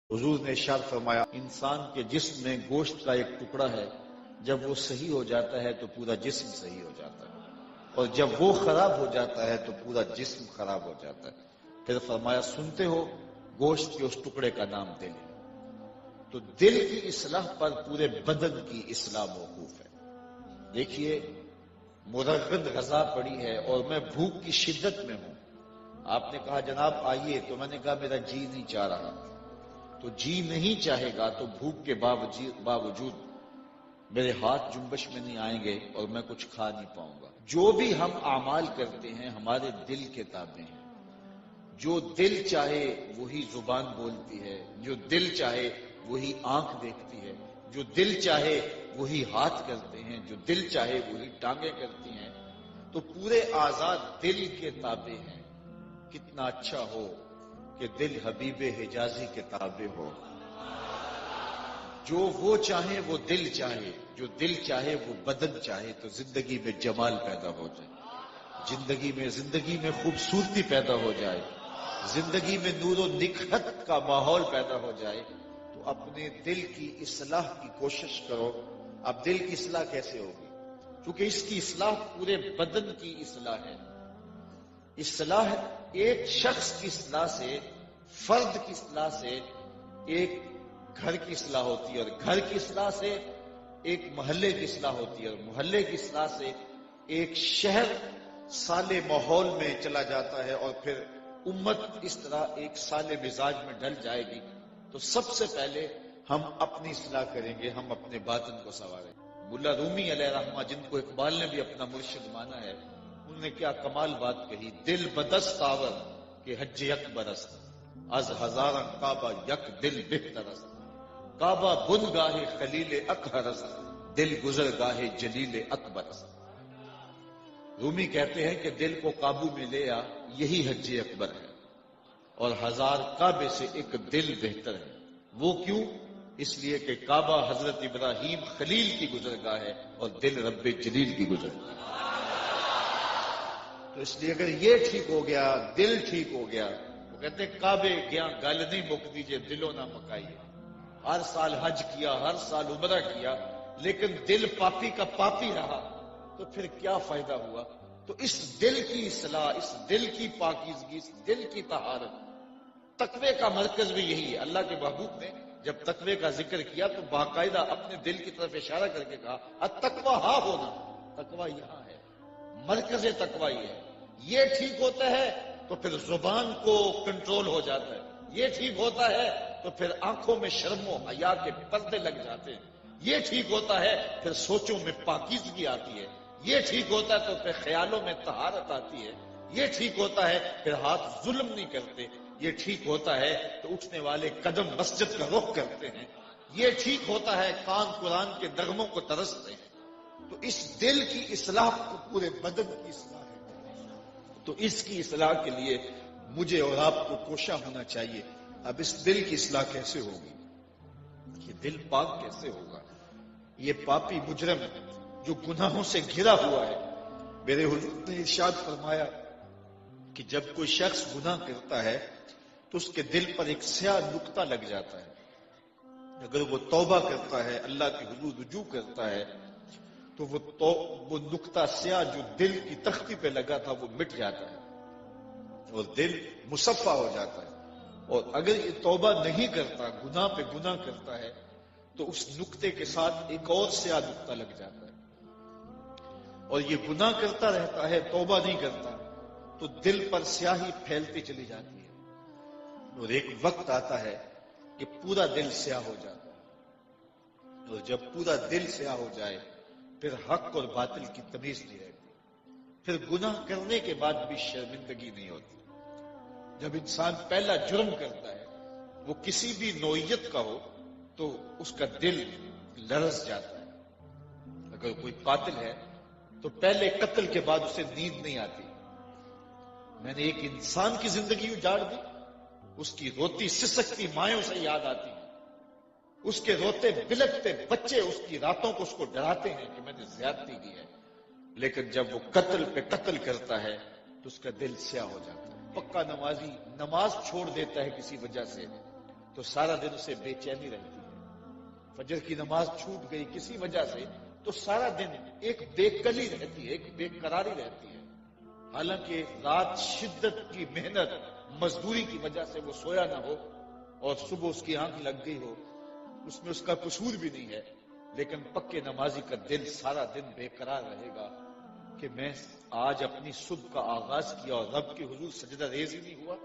حضور نے ارشاد فرمایا انسان کے جسم میں گوشت کا ایک ٹکڑا ہے، جب وہ صحیح ہو جاتا ہے تو پورا جسم صحیح ہو جاتا ہے، اور جب وہ خراب ہو جاتا ہے تو پورا جسم خراب ہو جاتا ہے۔ پھر فرمایا سنتے ہو گوشت کے اس ٹکڑے کا نام دل ہے۔ تو دل کی اصلاح پر پورے بدن کی اصلاح موقوف ہے۔ دیکھیے مرغن غذا پڑی ہے اور میں بھوک کی شدت میں ہوں، آپ نے کہا جناب آئیے، تو میں نے کہا میرا جی نہیں چاہ رہا، تو جی نہیں چاہے گا تو بھوک کے باوجود میرے ہاتھ جنبش میں نہیں آئیں گے اور میں کچھ کھا نہیں پاؤں گا۔ جو بھی ہم اعمال کرتے ہیں ہمارے دل کے تابع ہیں، جو دل چاہے وہی زبان بولتی ہے، جو دل چاہے وہی آنکھ دیکھتی ہے، جو دل چاہے وہی ہاتھ کرتے ہیں، جو دل چاہے وہی ٹانگیں کرتی ہیں۔ تو پورے آزاد دل کے تابع ہیں۔ کتنا اچھا ہو کہ دل حبیب حجازی کے تابع ہو، جو وہ چاہے وہ دل چاہے، جو دل چاہے وہ بدن چاہے، تو زندگی میں جمال پیدا ہو جائے، زندگی میں خوبصورتی پیدا ہو جائے، زندگی میں نور و نکہت کا ماحول پیدا ہو جائے۔ تو اپنے دل کی اصلاح کی کوشش کرو۔ اب دل کی اصلاح کیسے ہوگی؟ کیونکہ اس کی اصلاح پورے بدن کی اصلاح ہے۔ اصلاح ایک شخص کی اصلاح سے، فرد کی اصلاح سے ایک گھر کی اصلاح ہوتی ہے، اور گھر کی اصلاح سے ایک محلے کی اصلاح ہوتی ہے، اور محلے کی اصلاح سے ایک شہر صالح ماحول میں چلا جاتا ہے، اور پھر امت اس طرح ایک صالح مزاج میں ڈل جائے گی۔ تو سب سے پہلے ہم اپنی اصلاح کریں گے، ہم اپنے باطن کو سنواریں گے۔ ملا رومی علیہ رحمہ، جن کو اقبال نے بھی اپنا مرشد مانا ہے، انہوں نے کیا کمال بات کہی، دل بدست آور کہ حج یک برست، از ہزارہ کعبہ یک دل بہترست، کعبہ بن گاہ خلیل اکہرست، دل گزر گاہ جلیل اکبرست۔ رومی کہتے ہیں کہ دل کو قابو میں لے آ، یہی حج اکبر ہے، اور ہزار کعبے سے ایک دل بہتر ہے۔ وہ کیوں؟ اس لیے کہ کعبہ حضرت ابراہیم خلیل کی گزرگاہ ہے اور دل رب جلیل کی گزرگاہ ہے۔ تو اس لیے اگر یہ ٹھیک ہو گیا، دل ٹھیک ہو گیا، وہ کہتے ہیں کعبے گیا گل نہیں مک دیجئے دلوں نہ مکائیے۔ ہر سال حج کیا، ہر سال عمرہ کیا، لیکن دل پاپی کا پاپی رہا، تو پھر کیا فائدہ ہوا؟ تو اس دل کی اصلاح، اس دل کی پاکیزگی، اس دل کی طہارت، تقوی کا مرکز بھی یہی ہے۔ اللہ کے محبوب نے جب تقوی کا ذکر کیا تو باقاعدہ اپنے دل کی طرف اشارہ کر کے کہا التقوی ہاں ہونا، تقوی یہاں ہے، مرکز تقوی یہ ہے۔ یہ ٹھیک ہوتا ہے تو پھر زبان کو کنٹرول ہو جاتا ہے، یہ ٹھیک ہوتا ہے تو پھر آنکھوں میں شرم و حیا کے پردے لگ جاتے ہیں، یہ ٹھیک ہوتا ہے پھر سوچوں میں پاکیزگی آتی ہے، یہ ٹھیک ہوتا ہے تو پھر خیالوں میں طہارت آتی ہے، یہ ٹھیک ہوتا ہے پھر ہاتھ ظلم نہیں کرتے، یہ ٹھیک ہوتا ہے تو اٹھنے والے قدم مسجد کا رخ کرتے ہیں، یہ ٹھیک ہوتا ہے کان قرآن کے نغموں کو ترستے ہیں۔ تو اس دل کی اصلاح کو پورے بدن کی اصلاح ہے۔ تو اس کی اصلاح کے لیے مجھے اور آپ کو کوشاں ہونا چاہیے۔ اب اس دل کی اصلاح کیسے ہوگی؟ یہ دل پاک کیسے ہوگا؟ یہ پاپی مجرم جو گناہوں سے گھرا ہوا ہے، میرے حضور نے ارشاد فرمایا کہ جب کوئی شخص گناہ کرتا ہے تو اس کے دل پر ایک سیاہ نقطہ لگ جاتا ہے۔ اگر وہ توبہ کرتا ہے، اللہ کے حضور رجوع کرتا ہے، تو وہ نقطہ سیاہ جو دل کی تختی پہ لگا تھا وہ مٹ جاتا ہے اور دل مصفا ہو جاتا ہے۔ اور اگر یہ توبہ نہیں کرتا، گناہ پہ گناہ کرتا ہے، تو اس نقطے کے ساتھ ایک اور سیاہ نقطہ لگ جاتا ہے، اور یہ گناہ کرتا رہتا ہے، توبہ نہیں کرتا، تو دل پر سیاہی پھیلتی چلی جاتی ہے، اور ایک وقت آتا ہے کہ پورا دل سیاہ ہو جاتا ہے۔ اور جب پورا دل سیاہ ہو جائے پھر حق اور باطل کی تمیز نہیں رہتی، پھر گناہ کرنے کے بعد بھی شرمندگی نہیں ہوتی۔ جب انسان پہلا جرم کرتا ہے، وہ کسی بھی نوعیت کا ہو، تو اس کا دل لرز جاتا ہے۔ اگر کوئی قاتل ہے تو پہلے قتل کے بعد اسے نیند نہیں آتی، میں نے ایک انسان کی زندگی اجاڑ دی، اس کی روتی سسکتی مائیں اسے یاد آتی ہیں، اس کے روتے بلکتے بچے اس کی راتوں کو اس کو ڈراتے ہیں کہ میں نے زیادتی کی ہے۔ لیکن جب وہ قتل پہ قتل کرتا ہے تو اس کا دل سیاہ ہو جاتا ہے۔ پکا نمازی نماز چھوڑ دیتا ہے کسی وجہ سے، تو سارا دن اسے بے چینی رہتی ہے. فجر کی نماز چھوٹ گئی کسی وجہ سے تو سارا دن ایک بے کلی رہتی ہے، ایک بے قراری رہتی ہے. حالانکہ رات شدت کی محنت مزدوری کی وجہ سے وہ سویا نہ ہو اور صبح اس کی آنکھ لگ گئی ہو، اس میں اس کا قصور بھی نہیں ہے، لیکن پکے نمازی کا دل سارا دن بے قرار رہے گا کہ میں آج اپنی صبح کا آغاز کیا اور رب کے حضور سجدہ ریز ہی نہیں ہوا.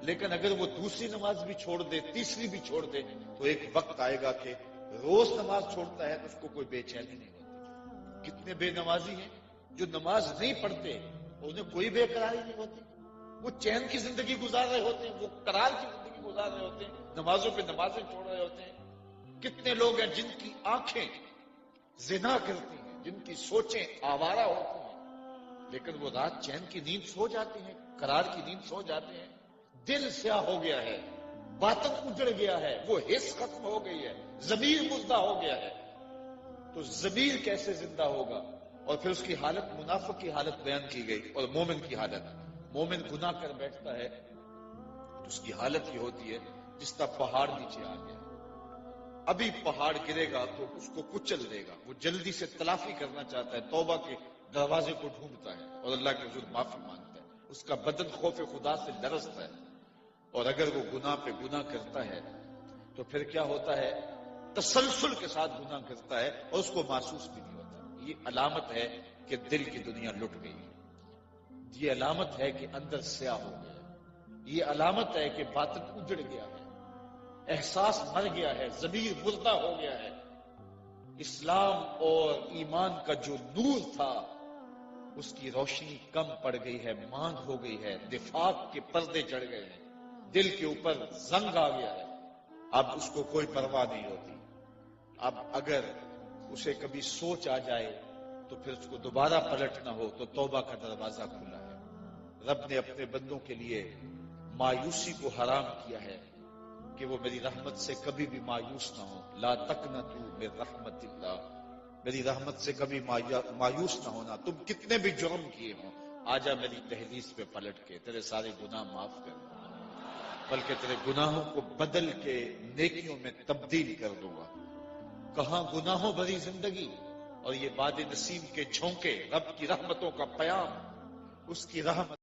لیکن اگر وہ دوسری نماز بھی چھوڑ دے، تیسری بھی چھوڑ دے، تو ایک وقت آئے گا کہ روز نماز چھوڑتا ہے تو اس کو کوئی بے چینی نہیں ہوتی. کتنے بے نمازی ہیں جو نماز نہیں پڑھتے اور انہیں کوئی بے قراری نہیں ہوتی، وہ چین کی زندگی گزار رہے ہوتے ہیں، وہ قرار کی زندگی گزار رہے ہوتے ہیں، نمازوں پہ نمازیں چھوڑ رہے ہوتے ہیں. کتنے لوگ ہیں جن کی آنکھیں زنا کرتی ہیں، جن کی سوچیں آوارہ ہوتی ہیں، لیکن وہ رات چین کی نیند سو جاتے ہیں، قرار کی نیند سو جاتے ہیں. دل سیاہ ہو گیا ہے، باطن اجڑ گیا ہے، وہ حس ختم ہو گئی ہے، ضمیر مردہ ہو گیا ہے. تو ضمیر کیسے زندہ ہوگا؟ اور پھر اس کی حالت، منافق کی حالت بیان کی گئی اور مومن کی حالت. مومن گناہ کر بیٹھتا ہے تو اس کی حالت یہ ہوتی ہے جس طرح پہاڑ نیچے آ گیا. ابھی پہاڑ گرے گا تو اس کو کچل دے گا، وہ جلدی سے تلافی کرنا چاہتا ہے، توبہ کے دروازے کو ڈھونڈتا ہے اور اللہ کے حضور معافی مانگتا ہے. اس کا بدن خوف خدا سے لرزتا ہے. اور اگر وہ گناہ پہ گناہ کرتا ہے تو پھر کیا ہوتا ہے؟ تسلسل کے ساتھ گناہ کرتا ہے اور اس کو محسوس بھی نہیں ہوتا. یہ علامت ہے کہ دل کی دنیا لٹ گئی ہے. یہ علامت ہے کہ اندر سیاہ ہو گیا ہے. یہ علامت ہے کہ باطن اجڑ گیا ہے، احساس مر گیا ہے، ضمیر مردہ ہو گیا ہے. اسلام اور ایمان کا جو نور تھا اس کی روشنی کم پڑ گئی ہے، ماند ہو گئی ہے، نفاق کے پردے چڑھ گئے ہیں، دل کے اوپر زنگ آ گیا ہے. اب اس کو کوئی پرواہ نہیں ہوتی. اب اگر اسے کبھی سوچ آ جائے تو پھر اس کو دوبارہ پلٹنا ہو تو توبہ کا دروازہ کھلا ہے. رب نے اپنے بندوں کے لیے مایوسی کو حرام کیا ہے کہ وہ میری رحمت سے کبھی بھی مایوس نہ ہو. لا تقنطوا من رحمت اللہ، میری رحمت سے کبھی مایوس نہ ہونا. تم کتنے بھی جرم کیے ہوں، آجا میری دہلیز پہ پلٹ کے تیرے سارے گناہ معاف کر دوں گا، بلکہ تیرے گناہوں کو بدل کے نیکیوں میں تبدیل کر دوں گا. کہاں گناہوں بھری زندگی اور یہ وعدے نسیم کے جھونکے، رب کی رحمتوں کا پیام، اس کی رحمت